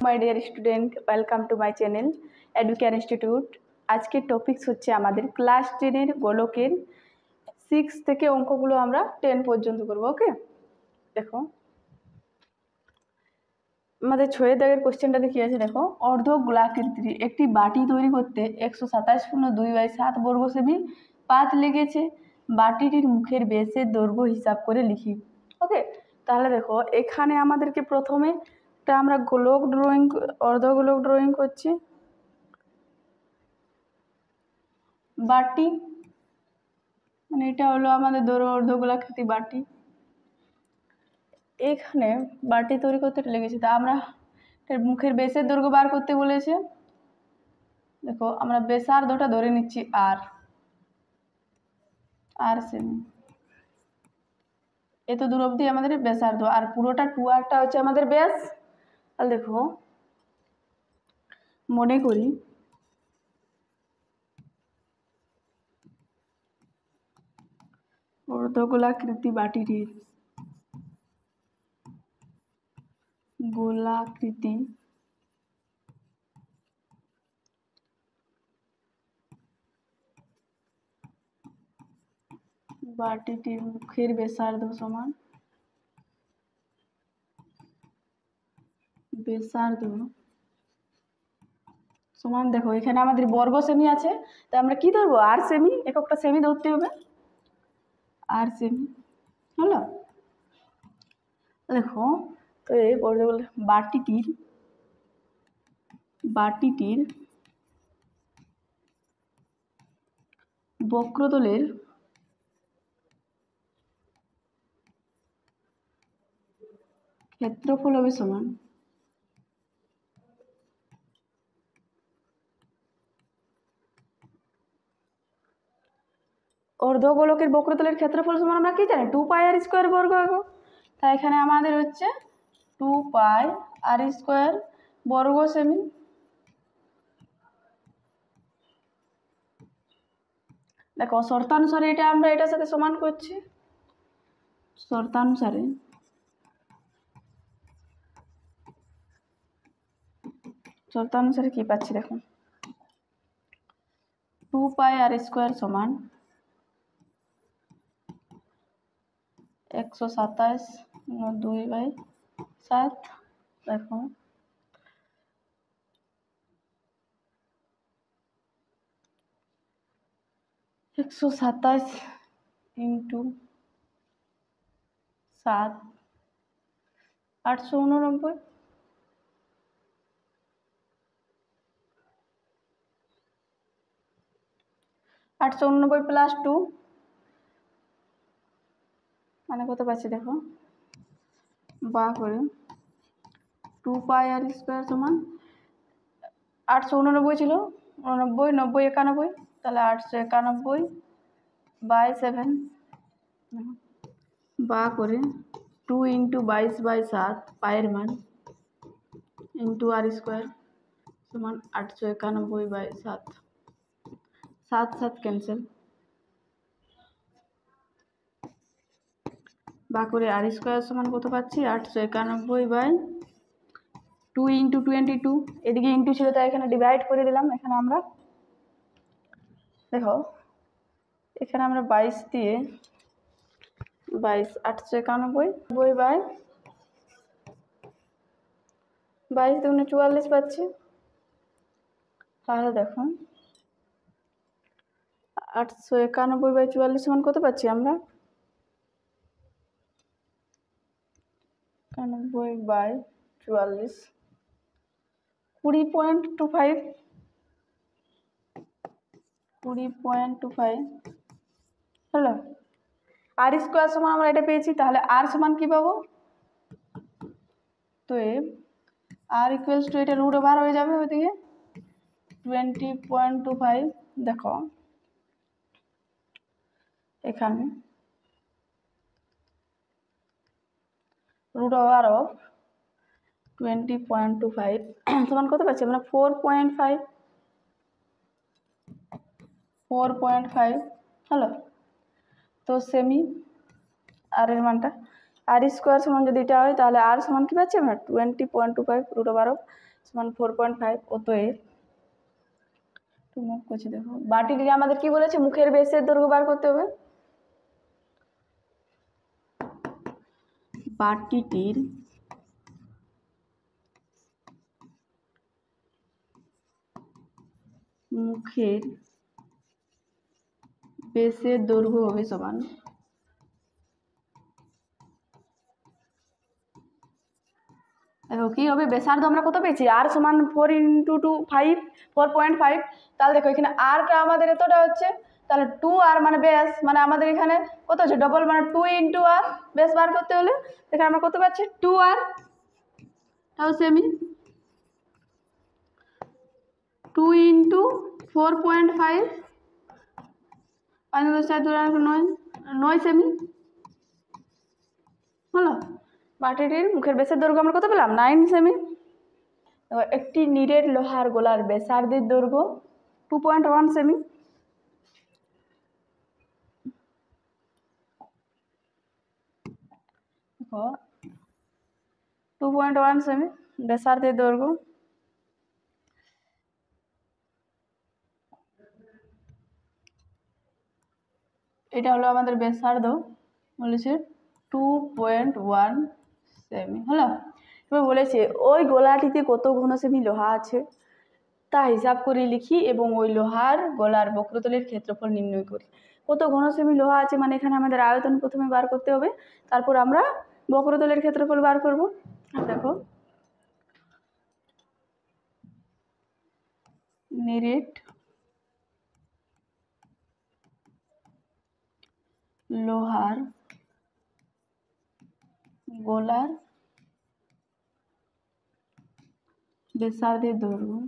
My dear student welcome to my channel Educare institute. आज के topics होच्छे आमादेर क्लास 10 गोलकेर 6 থেকে অঙ্কগুলো আমরা 10 পর্যন্ত করব। ওকে, দেখো আমাদের 6 দাগের কোশ্চেনটাতে কি আছে দেখো, অর্ধগোলাকৃতির একটি বাটি তৈরি করতে 127.2/7 বর্গ সেমি পাত লেগেছে। বাটিটির মুখের ব্যাসের দৈর্ঘ্য হিসাব করে লিখি। ওকে, তাহলে দেখো এখানে আমাদেরকে প্রথমে আমরা গোলক ড্রয়িং অর্ধগোলক ড্রয়িং করছি। বাটি মানে এটা হলো আমাদের ধরো অর্ধগোলাকৃতি বাটি। এখানে বাটি তৈরি করতে লেগেছে, তা আমরা মুখের ব্যাসের দৈর্ঘ্য বার করতে বলেছে। দেখো আমরা ব্যাসার্ধটা ধরে নিচ্ছি আর সেমি, এত দূর অবধি আমাদের ব্যাসার্ধ, আর পুরোটা 2rটা হচ্ছে আমাদের ব্যাস। তাহলে দেখো মনে করি অর্ধগোলাকৃতি বাটিটির গোলাকৃতি বাটিটির মুখের ব্যাসার্ধ সমান দেখো এখানে আমাদের বর্গ সেমি আছে, তো আমরা কি ধরবো আর সেমি, এককটা সেমি ধরতে হবে। আর সেমি হলো, দেখো তো এই বাটিটির বক্রতলের ক্ষেত্রফল হবে সমান অর্ধগোলকের বক্রতলের ক্ষেত্রফল সমান আমরা কি জানি 2πr² বর্গ একক। তাই এখানে আমাদের হচ্ছে 2πr² বর্গ সেমি। দেখো শর্তানুসারে এটা আমরা এটার সাথে সমান করছি, শর্তানুসারে কি পাচ্ছি দেখো 2πr² সমান 127/2/7। দেখো একশো 27 × 7 889। +2 মানে কত পাচ্ছি দেখো, বা করে 2πr² সমান 889 ছিল, 89 90 91, তাহলে 891/7 বা করে 2 × 22/7 পায়ের মান r² সমান 891/7। 7 7 ক্যান্সেল, বা করে r² সমান কত পাচ্ছি 891/2 × 22। এদিকে ইন্টু ছিল তাই এখানে ডিভাইড করে দিলাম। এখানে আমরা দেখো এখানে আমরা 22 দিয়ে 891/22 2 44 পাচ্ছি। তাহলে দেখো 891/44 সমান কত পাচ্ছি আমরা 91/44 20.25 হলো। r² সমান আমরা এটা পেয়েছি, তাহলে r সমান কি পাবো, তো r = এটা √ওভার হয়ে যাবে ওইদিকে 20.25। দেখো এখানে √20.25 সমান কত পাচ্ছি আমরা 4.5 হলো। তো সেমি আর এর মানটা r² সমান যদি এটা হয় তাহলে r সমান কি পাচ্ছি আমরা 20.25 √12 সমান 4.5। অতএব একটু মুখ করছি দেখো, বাটিটির আমাদের কি বলেছে, মুখের বেসের দৈর্ঘ্য বার করতে হবে। বাটিটির মুখের বেসের দৈর্ঘ্য হবে সমান দেখো কি হবে, ব্যাসার্ধ আমরা কত পেয়েছি, আর সমান 4 × 2 5 4.5। তাহলে দেখো এখানে আরটা আমাদের এতটা হচ্ছে, তাহলে 2 আর মানে ব্যাস, মানে আমাদের এখানে কত হচ্ছে ডবল, মানে 2 × আর ব্যাস বার করতে হলে এখানে আমরা কত পাচ্ছি 2 আর, তাও সেমি 2 × 4.5 5 × 4 2 9 9 সেমি হলো। বাটিটির মুখের বেসের দৈর্ঘ্য আমরা কত পেলাম 9 সেমি। একটি নিরেট লোহার গোলার ব্যাসার্ধের দৈর্ঘ্য 2.1 সেমি। দেখো 2.1 সেমি ব্যাসার্ধের দৈর্ঘ্য। এটা হলো আমাদের ব্যাসার্ধ, বলেছে 2.1 সেমি হলো। এবার বলেছে ওই গোলাটিতে কত ঘন সেমি লোহা আছে তা হিসাব করে লিখি এবং ওই লোহার গোলার বক্রতলের ক্ষেত্রফল নির্ণয় করি। কত ঘন সেমি লোহা আছে মানে এখানে আমাদের আয়তন প্রথমে বার করতে হবে, তারপর আমরা বক্রতলের ক্ষেত্রফল বার করব। দেখো নিরেট লোহার গোলার ব্যাসার্ধের দৈর্ঘ্য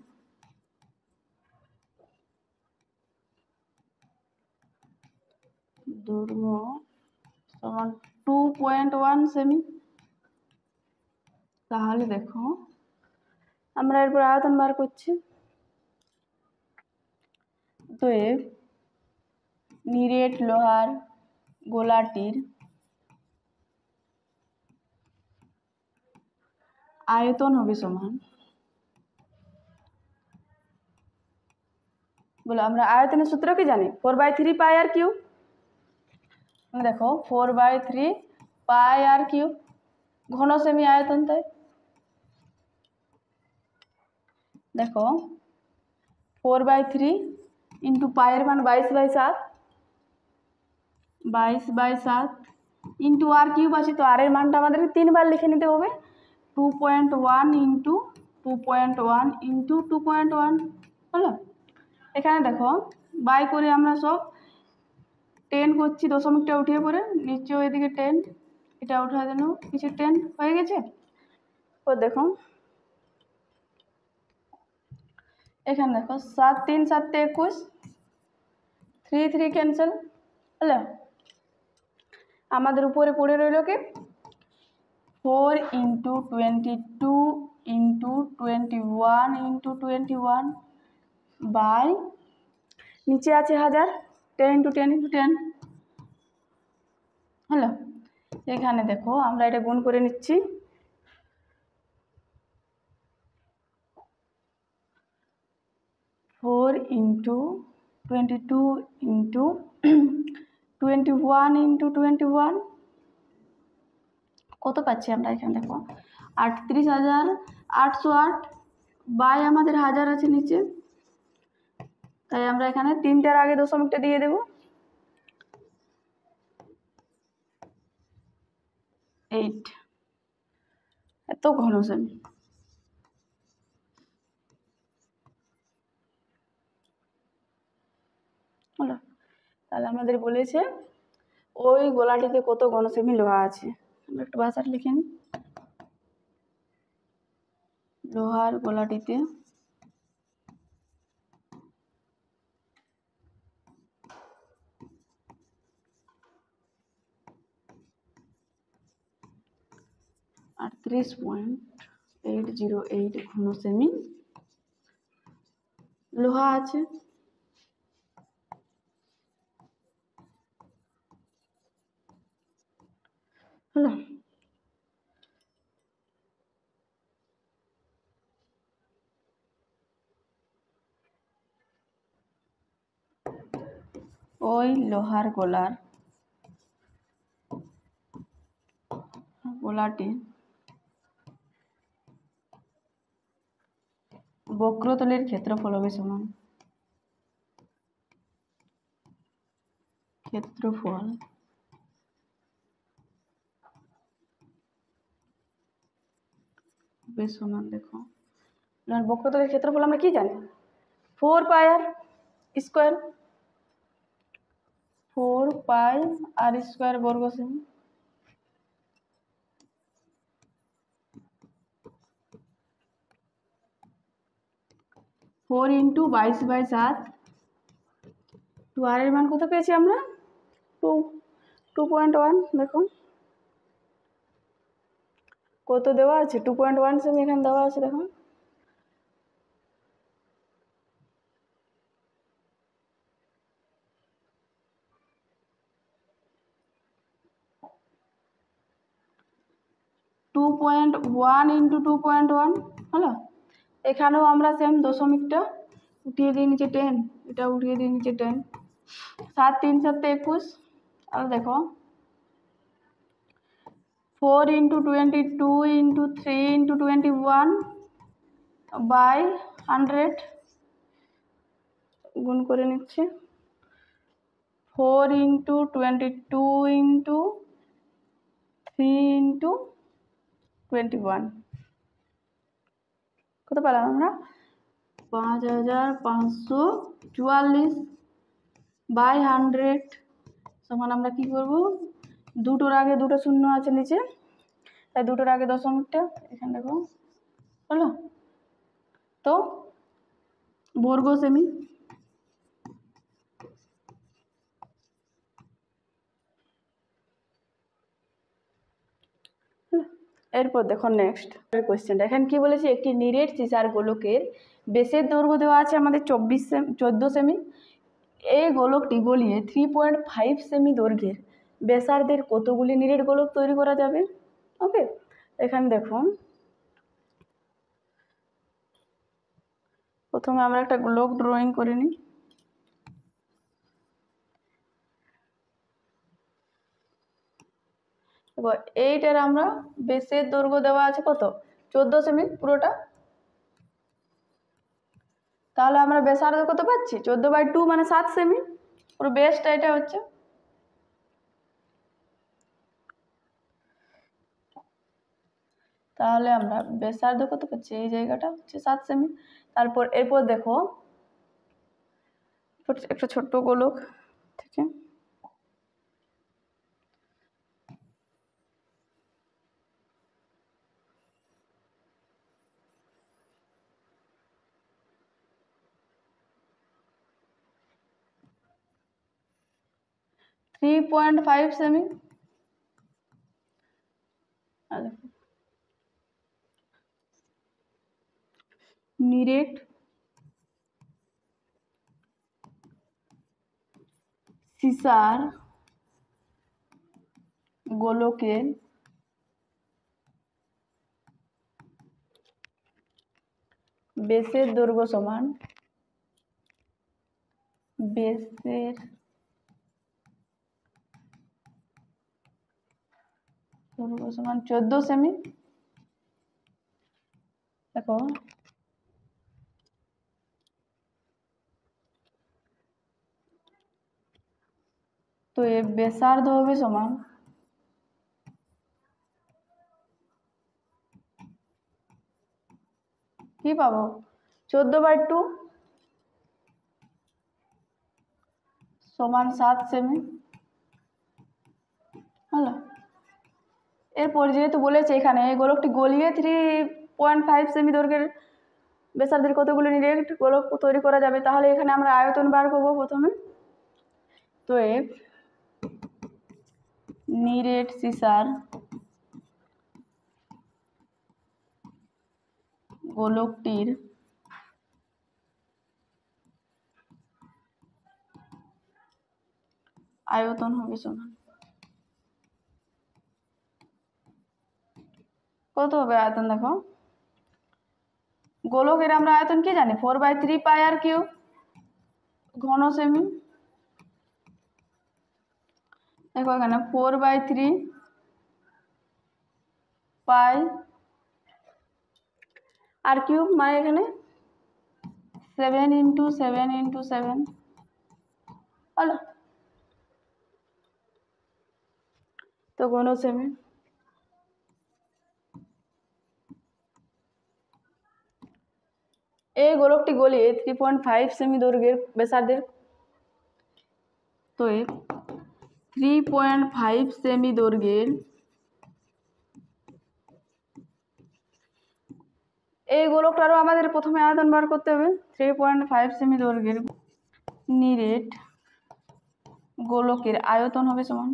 সমান 2.1 সেমি। তাহলে দেখো আমরা এরপর আয়তন বার করছি। অতএব নিরেট লোহার গোলাটির আয়তন হবে সমান, বলো আমরা আয়তনের সূত্র কি জানি 4/3 পাই আর কিউব। দেখো 4/3 পাই আর কিউব, ঘন সেমি আয়তন, তাই দেখো 4/3 ইন্টু পায়ের মান 22/7 22/7 ইন্টু আর কিউব আছে, তো আর এর মানটা আমাদেরকে 3 বার লিখে নিতে হবে। 2.1 ইন্টু 2.1 ইন্টু 2.1 হলো। এখানে দেখো বাই করে আমরা সব 10 করছি, দশমিকটা উঠিয়ে পড়ে নিচে ওইদিকে 10, এটা উঠা দেন কিছু 10 হয়ে গেছে। তো দেখো এখানে দেখো 7 3 7 21 3 3 ক্যান্সেল হলো। আমাদের উপরে পড়ে রইল কি 4 × 22 × 21 × 21 বাই নিচে আছে 1000 10 × 10 × 10 হলো। এখানে দেখো আমরা এটা গুণ করে নিচ্ছি, 4 × 22 × 21 × 21 কত পাচ্ছি আমরা এখানে দেখো 38,808 বাই আমাদের 1000 আছে নিচে, তাই আমরা এখানে 3টার আগে দশমিকটা দিয়ে দেব। 8 এত ঘন সেমি হলো। তাহলে আমাদের বলেছে ওই গোলাটিতে কত ঘন সেমি লোহা আছে। আমরা একটু ভাষাটা লিখে নিই, লোহার গোলাটিতে (38.808 ঘন সেমি লোহা আছে। হলো ওই লোহার গোলাটি বক্রতলের ক্ষেত্রফল হবে সমান ক্ষেত্রফল বেশ সমান। দেখো বক্রতলের ক্ষেত্রফল আমরা কি জানি 4πr স্কোয়ার 4πr² বর্গ সেমি। ফোর ইন্টু 22/7 2r এর মান কত পেয়েছি আমরা 2.1। দেখো কত দেওয়া আছে 2.1 সেমি এখানে দেওয়া আছে। দেখো টু পয়েন্ট ওয়ান ইন্টু 2.1 হলো। এখানেও আমরা সেম দশমিকটা উঠিয়ে দিই নিচে 10, এটা উঠিয়ে দিই নিচে 10। 7 3 7 21। আর দেখো 4 ইন্টু 22 ইন্টু 3 ইন্টু 21/100 গুণ করে নিচ্ছে। 4 ইন্টু 22 ইন্টু 3 ইন্টু 21 কত পেলাম আমরা 5544/100 সমান। আমরা কি করব দুটোর আগে দুটো শূন্য আছে নিচে, তাই দুটোর আগে দশমিকটা এখানে দেখো হলো। তো বর্গ সেমি এরপর দেখো নেক্সট কোয়েশ্চেনটা। এখানে কি বলেছে একটি নিরেট সিসার গোলকের বেসের দৈর্ঘ্য দেওয়া আছে আমাদের 14 সেমি। এই গোলকটি গলিয়ে 3.5 সেমি দৈর্ঘ্যের ব্যাসার্ধের কতগুলি নিরেট গোলক তৈরি করা যাবে। ওকে, এখানে দেখো প্রথমে আমরা একটা গোলক ড্রয়িং করে নিই। এইটার আমরা বেসের দৈর্ঘ্য দেওয়া আছে কত 14 সেমি পুরোটা। তাহলে আমরা ব্যাসার্ধ কত পাচ্ছি 14/2 মানে 7 সেমি। পুরো বেসটা এটা হচ্ছে। তাহলে আমরা ব্যাসার্ধ কত পাচ্ছি এই জায়গাটা হচ্ছে 7 সেমি। তারপর এরপর দেখো একটা ছোট্ট গোলক থেকে থ্রি 3.5 সেমি। আর দেখো নিরেট সিসার গোলকের বেসের দৈর্ঘ্য সমান বেসের দৈর্ঘ্য সমান 14 সেমি। দেখো তো এর ব্যাসার্ধ হবে সমান কি পাবো 14/2 সমান 7 সেমি হলো। এরপর যেহেতু বলেছে এখানে এই গোলকটি গলিয়ে 3.5 সেমি দৈর্ঘ্যের ব্যাসার্ধের কতগুলি নিরেট গোলক তৈরি করা যাবে, তাহলে এখানে আমরা আয়তন বার করবো প্রথমে। তো এর নিরেট সিসার গোলকটির আয়তন হবে সমান কত হবে আয়তন। দেখো গোলকের আমরা আয়তন কি জানি 4/3πr³ ঘন সেমি। দেখো এখানে 4/3 পাই আর কিউব, মানে এখানে 7 × 7 × 7 হলো। তো কোনো সেমি এই গোলকটি গলিয়ে 3.5 সেমি দৈর্ঘ্যের ব্যাসার্ধের, তো 3.5 সেমি দৈর্ঘ্যের এই গোলকটারও আমাদের প্রথমে আয়তন বার করতে হবে। 3.5 সেমি দৈর্ঘ্যের নিরেট গোলকের আয়তন হবে সমান,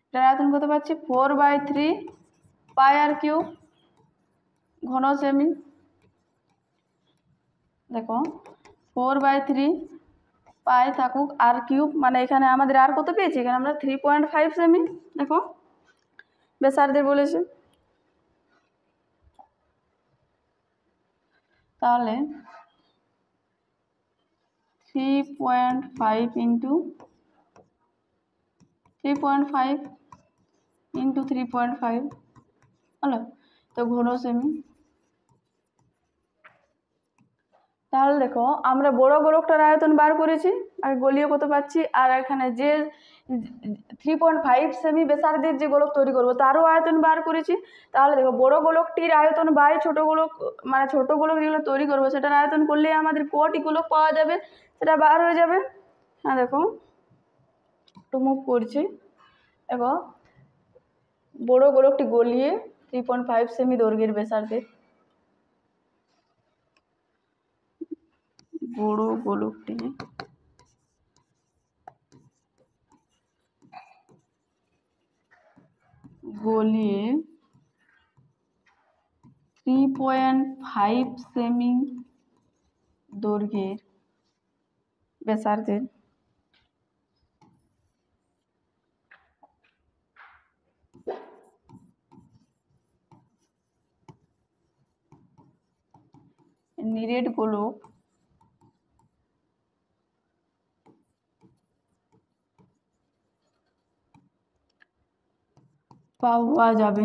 এটার আয়তন কত পাচ্ছি 4/3 পাই আর কিউব ঘন সেমি। দেখো 4/3 পাই থাকুক আর কিউব, মানে এখানে আমাদের আর কত পেয়েছি, এখানে আমরা 3.5 সেমি দেখো ব্যাসার্ধের বলেছে। তাহলে 3.5 × 3.5 হলো, তো ঘন সেমি। তাহলে দেখো আমরা বড় গোলকটার আয়তন বার করেছি আর গলিয়ে কত পাচ্ছি, আর এখানে যে 3.5 সেমি ব্যাসার্ধের যে গোলক তৈরি করব তারও আয়তন বার করেছি। তাহলে দেখো বড় গোলকটির আয়তন বাই ছোট গোলক, মানে ছোট গোলক যেগুলো তৈরি করবো সেটার আয়তন করলে আমাদের কটি গোলক পাওয়া যাবে সেটা বার হয়ে যাবে। হ্যাঁ দেখো একটু মুভ করছি। দেখো বড় গোলকটি গলিয়ে 3.5 সেমি দৈর্ঘ্যের ব্যাসার্ধের বড় গোলকটি গলিয়ে 3.5 সেমি দৈর্ঘ্যের ব্যাসার্ধের নিরেট গোলক পাওয়া যাবে।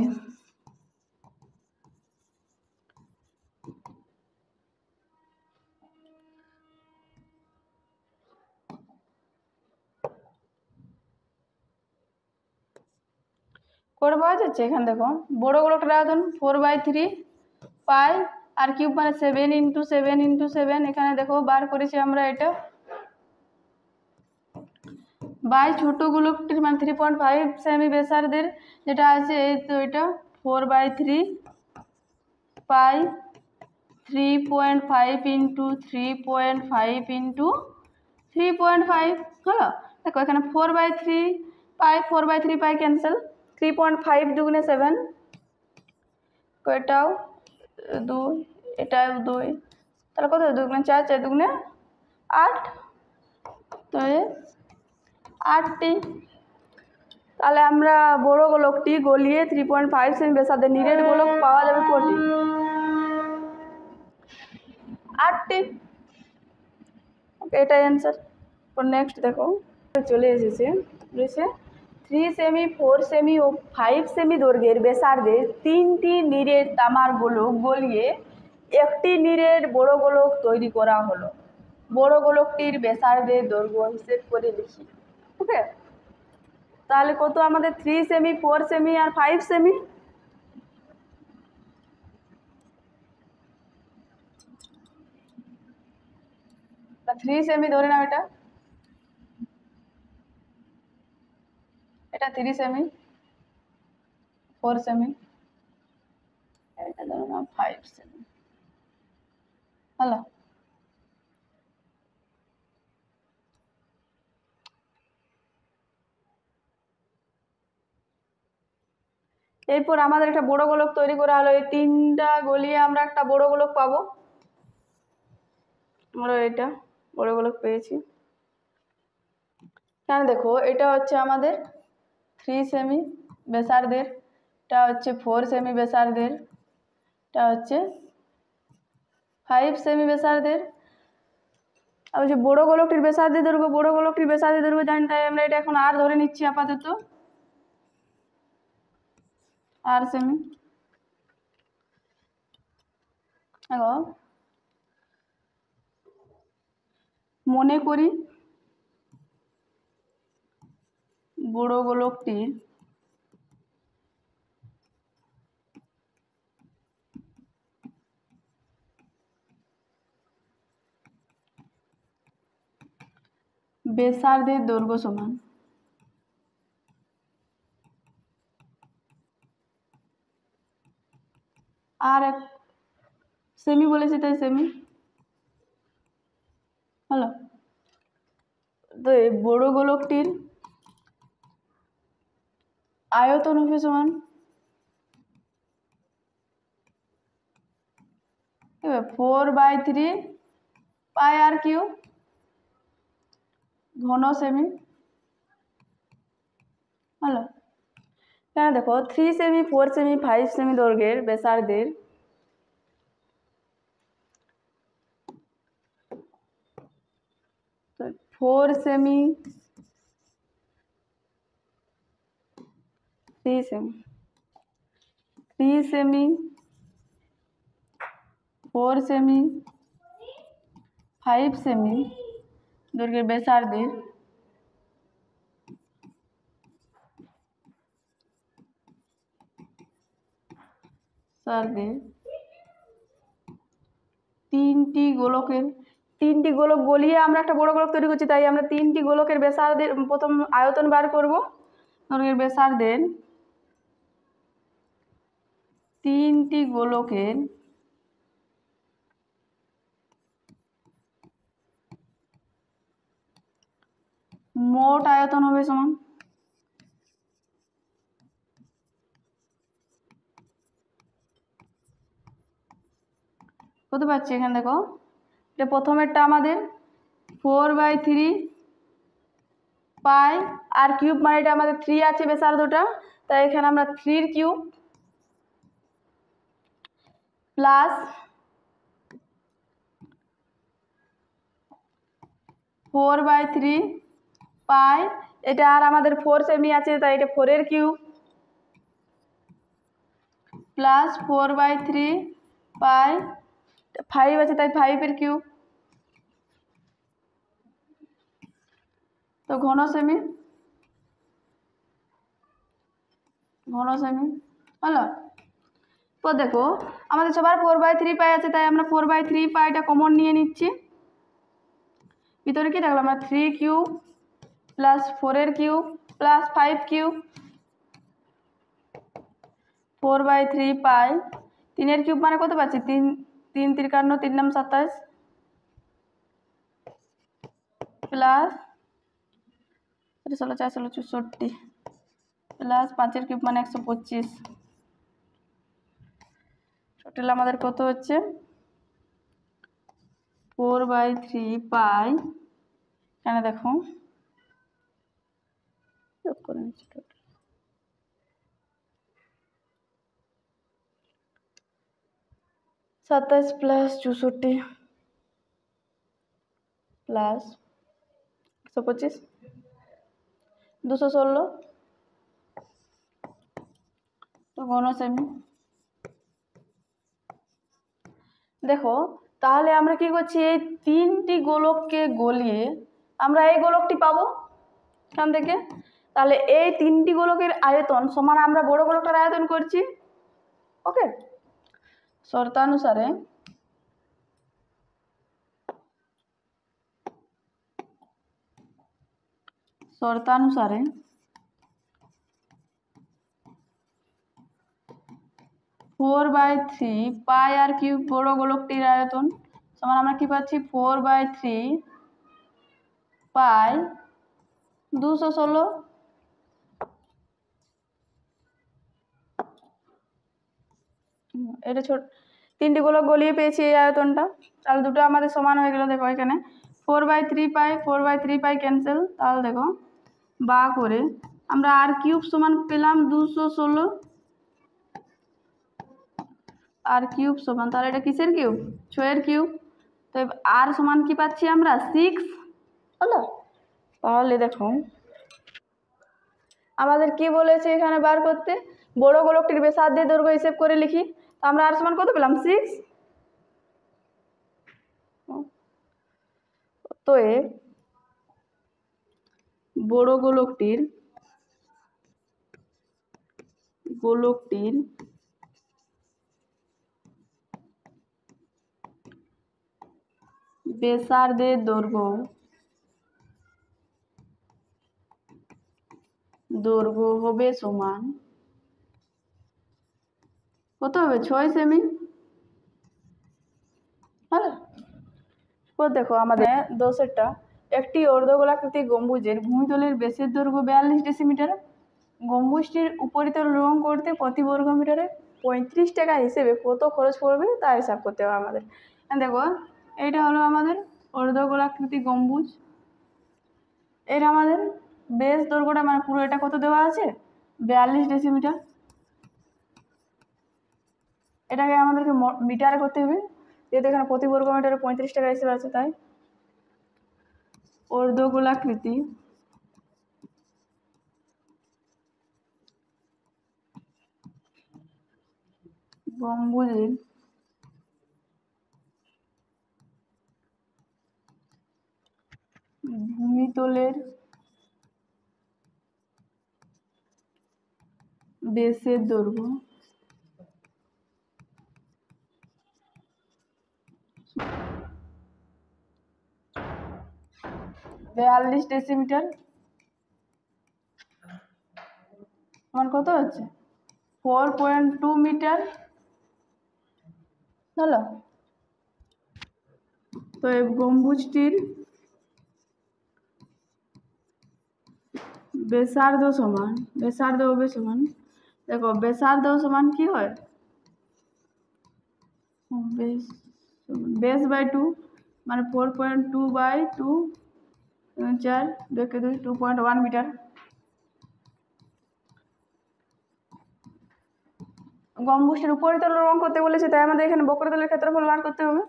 করে পাওয়া যাচ্ছে, এখানে দেখো বড় গোলকটার আয়তন 4/3 পাই আর কিউব, মানে 7 × 7 × 7, এখানে দেখো বার করেছি আমরা এটা বাই ছোট গোলকটির, মানে 3.5 সেমি ব্যাসার্ধের যেটা আছে এই তো এটা 4/3 পাই 3.5 × 3.5 × 3.5 হলো। দেখো এখানে 4/3 পাই 4/3 পাই ক্যান্সেল, 3.5 দুগুণে 7, এটাও 2 এটাও 2, তাহলে কত 2 গুণে 4 4 দুগুণে 8, তো 8টি। তাহলে আমরা বড় গোলকটি গলিয়ে 3.5 সেমি ব্যাসার্ধের নিরেট গোলক পাওয়া যাবে কটি, 8টি। ওকে এটাই অ্যান্সার। তো নেক্সট দেখো চলে এসেছে, বলেছে 3 সেমি 4 সেমি ও 5 সেমি দৈর্ঘ্যের ব্যাসার্ধে 3টি নিরেট তামার গোলক গলিয়ে একটি নিরেট বড় গোলক তৈরি করা হলো। বড় গোলকটির ব্যাসার্ধের দৈর্ঘ্য হিসেব করে লিখি। ওকে, তাহলে কত আমাদের 3 সেমি 4 সেমি আর 5 সেমি, তা 3 সেমি ধরে নাও, এটা 3 সেমি 4 সেমি, এটা ধরে নাও 5 সেমি হলো। এরপর আমাদের একটা বড় গোলক তৈরি করা হলো, এই 3টা গলিয়ে আমরা একটা বড় গোলক পাবো। আমরা এটা বড় গোলক পেয়েছি। এখানে দেখো এটা হচ্ছে আমাদের 3 সেমি ব্যাসার্ধের, এটা হচ্ছে 4 সেমি ব্যাসার্ধের, এটা হচ্ছে 5 সেমি ব্যাসার্ধের। আর যে বড় গোলকটির ব্যাসার্ধের দৈর্ঘ্য জানি, তাই আমরা এটা এখন আর ধরে নিচ্ছি আপাতত, আর সেমি। এখন মনে করি বড় গোলকটির ব্যাসার্ধের দৈর্ঘ্য সমান আর এক সেমি বলেছি, তাই সেমি হলো। তো এই বড় গোলকটির আয়তন হবে সমান 4/3 পাই আর কিউ ঘন সেমি হলো। এখানে দেখো 3 সেমি, 4 সেমি, 5 সেমি দৈর্ঘ্যের ব্যাসার্ধের 4 semi, 3 semi, 3 semi, 4 semi, 5 semi দৈর্ঘ্যের ব্যাসার্ধের তিনটি গোলক গলিয়ে আমরা একটা বড় গোলক তৈরি করছি, তাই আমরা 3টি গোলকের ব্যাসার্ধের প্রথম আয়তন বার করব। দৈর্ঘ্যের ব্যাসার্ধের 3টি গোলকের মোট আয়তন হবে সমান কত পাচ্ছি। এখানে দেখো, এটা প্রথমেরটা আমাদের 4/3 পাই আর কিউব, মানে এটা আমাদের 3 আছে ব্যাসার্ধটা, তাই এখানে আমরা 3 কিউব প্লাস 4/3 পাই, এটা আর আমাদের 4 সেমি আছে, তাই এটা 4 কিউব প্লাস 4/3 পাই, 5 আছে তাই 5 কিউব, তো ঘন সেমি হলো। তো দেখো আমাদের সবার 4/3 পাই আছে, তাই আমরা 4/3 পাইটা কমন নিয়ে নিচ্ছি। ভিতরে কি থাকলো, আমরা 3 cube plus 4 cube plus 5 cube 4/3 পাই, 3 কিউব মানে কত পাচ্ছি, 3 3 53, 3 নাম 27 প্লাস 16 4 16 64 প্লাস 5 কিউব মানে 125। টোটাল আমাদের কত হচ্ছে 4/3 পাই। এখানে দেখো যোগ করে নিচ্ছি, 27 প্লাস 64 প্লাস 125 216, তো ঘন সেমি। দেখো তাহলে আমরা কি করছি, এই 3টি গোলককে গলিয়ে আমরা এই গোলকটি পাবো এখান থেকে। তাহলে এই 3টি গোলকের আয়তন সমান আমরা বড় গোলকটার আয়তন করছি। ওকে, শর্তানুসারে শর্তানুসারে 4/3 পাই আর কিউব বড় গোলকটির আয়তন সমান আমরা কি পাচ্ছি, 4/3 পাই 216। এটা ছোট 3টি গোলক গলিয়ে পেয়েছি এই আয়তনটা, তাহলে দুটো আমাদের সমান হয়ে গেল। দেখো এখানে 4/3 পাই ক্যান্সেল, তাহলে দেখো বা করে আমরা আর কিউব সমান পেলাম 216 আর কিউব সমান, তাহলে এটা কিসের কিউব? 6 কিউব। তো আর সমান কি পাচ্ছি আমরা? 6 হলো। তাহলে দেখো আমাদের কি বলেছে এখানে বার করতে, বড় গোলকটির ব্যাসার্ধের দৈর্ঘ্য হিসেব করে লিখি। তো আমরা আর সমান কত পেলাম? 6। তো বড় গোলকটির ব্যাসার্ধের দৈর্ঘ্য হবে সমান কত হবে? 6 সেমি। হ্যাঁ, দেখো আমাদের 10টা একটি অর্ধগোলাকৃতি গম্বুজের ভূমিতলের ব্যাসের দৈর্ঘ্য 42 ডেসিমিটার। গম্বুজটির উপরিতল রং করতে প্রতি বর্গ মিটারে 35 টাকা হিসেবে কত খরচ পড়বে তা হিসাব করতে হবে আমাদের। দেখো এইটা হলো আমাদের অর্ধগোলাকৃতি গম্বুজ, এর আমাদের বেস দৈর্ঘ্যটা মানে পুরো এটা কত দেওয়া আছে? 42 ডেসিমিটার। এটাকে আমাদেরকে মিটারে করতে হবে, যেহেতু এখানে প্রতি বর্গ মিটারে 35 টাকা হিসেবে আছে, তাই অর্ধগোলাকৃতি গম্বুজের ভূমিতলের বেসের দৈর্ঘ্য 42 ডেসিমিটার আমার কত হচ্ছে? 4.2 মিটার হলো। তো এই গম্বুজটির ব্যাসার্ধ হবে সমান, দেখো ব্যাসার্ধ সমান কি হয়? বেস বাই 2 মানে 4.2 বাই 2, 4 2 2 2.1 মিটার। গম্বুজটির উপরিতল রং করতে বলেছে, তাই আমাদের এখানে বক্রতলের ক্ষেত্রফল বার করতে হবে।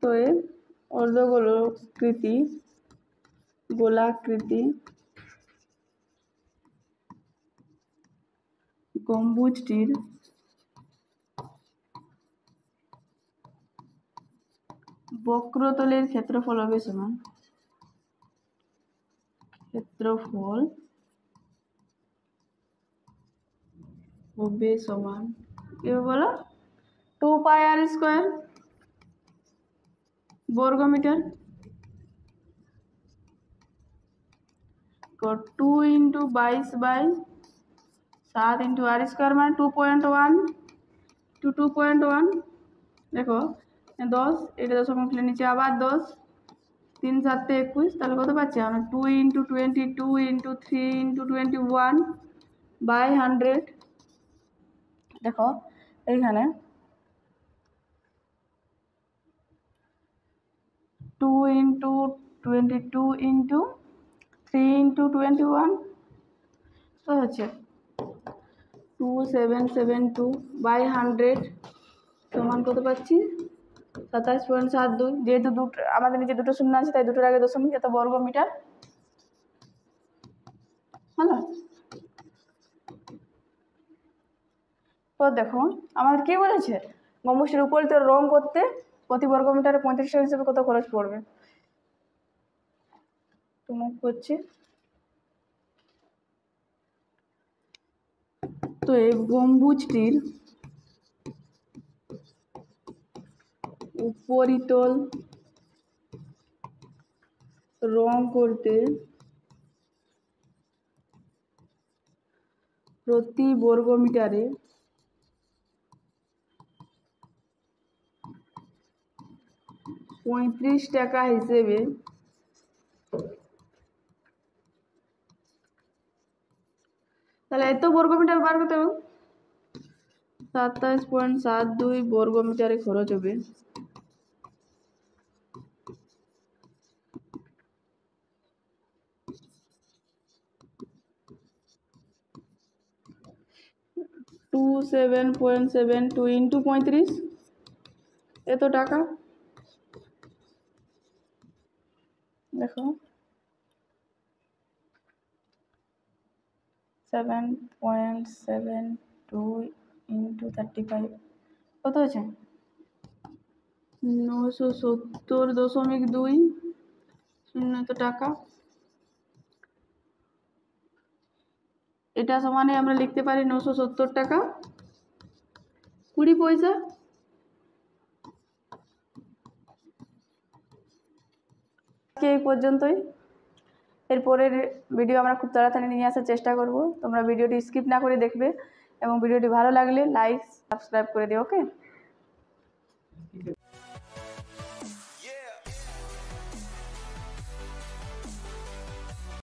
তো এই গোলাকৃতি গম্বুজটির বক্রতলের ক্ষেত্রফল হবে সমান কি বলো? 2 পাই আর স্কোয়ার বর্গ মিটার। 2 ইন্টু 22 বাই 7 ইন্টু আর স্কোয়ার মানে 2.1 টু 2.1। দেখো 10, এটা দশমিক ফেলে নিচে আবার 10, 3 7 21, তাহলে কত পাচ্ছি আমরা? 2 ইন্টু 22 ইন্টু 3 ইন্টু 21 বাই 100। দেখো এইখানে 2 ইন্টু 22 ইন্টু 3 ইন্টু 21 তো হচ্ছে 2772 বাই 100 সমান কত পাচ্ছি? 27.72। যেহেতু আমাদের নিচে দুটো শূন্য আছে, তাই দুটোর আগে দশমিক, এত বর্গ মিটার হলো। তো দেখো আমাদের কি বলেছে, গম্বুজটির উপরিতল রং করতে প্রতি বর্গ মিটারে 35 টাকা হিসেবে কত খরচ পড়বে। তোমার করছে তো এই গম্বুজটির উপরিতল রং করতে প্রতি বর্গ মিটারে 35 টাকা হিসেবে তাহলে এত বর্গ মিটার বার করতে হবে, 27.72 বর্গ মিটারে খরচ হবে। 27.72 ইন্টু 35 এত টাকা। দেখো 7.72 ইন্টু 35 কত হয়েছে? 970.2 এত টাকা। এটা সমানে আমরা লিখতে পারি 970 টাকা 20 পয়সা। এই পর্যন্তই। এরপরের ভিডিও আমরা খুব তাড়াতাড়ি নিয়ে আসার চেষ্টা করব। তোমরা ভিডিওটি স্কিপ না করে দেখবে এবং ভিডিওটি ভালো লাগলে লাইক সাবস্ক্রাইব করে দিও। ওকে।